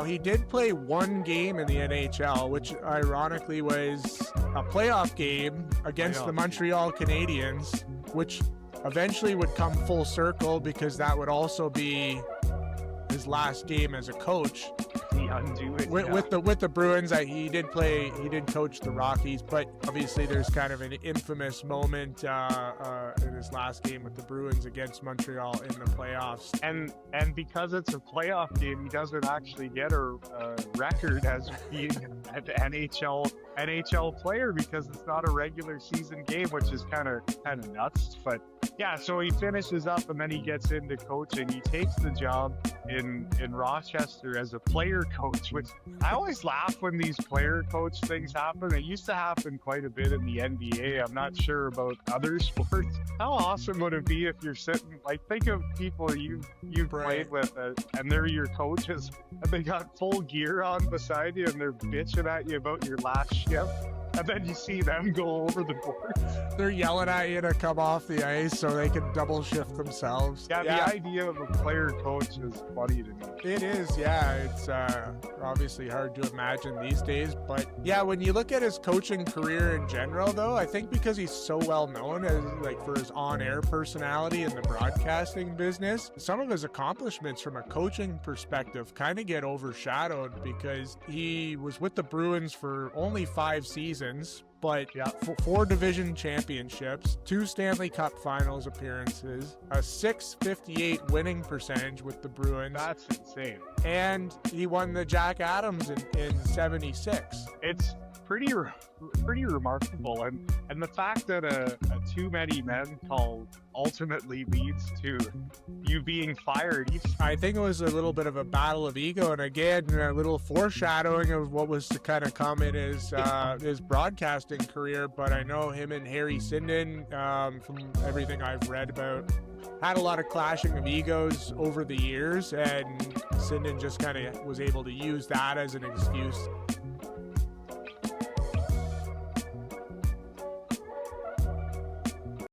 He did play one game in the NHL, which ironically was a playoff game against the Montreal Canadiens, which eventually would come full circle because that would also be his last game as a coach. With the Bruins. He did coach the Rockies, but obviously there's kind of an infamous moment in his last game with the Bruins against Montreal in the playoffs. And because it's a playoff game, he doesn't actually get a record as being an NHL player because it's not a regular season game, which is kind of nuts. But yeah, so he finishes up and then he gets into coaching. He takes the job in Rochester as a player coach, which I always laugh when these player coach things happen. It used to happen quite a bit in the NBA. I'm not sure about other sports. How awesome would it be if you're sitting, like, think of people you've played with and they're your coaches and they got full gear on beside you and they're bitching at you about your last shift. And then you see them go over the board. They're yelling at you to come off the ice so they can double shift themselves. Yeah, the idea of a player coach is funny to me. It is, yeah. It's obviously hard to imagine these days. But yeah, when you look at his coaching career in general, though, I think because he's so well known as for his on-air personality in the broadcasting business, some of his accomplishments from a coaching perspective kind of get overshadowed because he was with the Bruins for only 5 seasons. But 4 division championships, 2 Stanley Cup Finals appearances, a .658 winning percentage with the Bruins. That's insane. And he won the Jack Adams in '76. It's pretty remarkable, and the fact that a too many men call ultimately leads to you being fired. I think it was a little bit of a battle of ego, and again, a little foreshadowing of what was to kind of come in his broadcasting career. But I know him and Harry Sinden, from everything I've read about, had a lot of clashing of egos over the years, and Sinden just kind of was able to use that as an excuse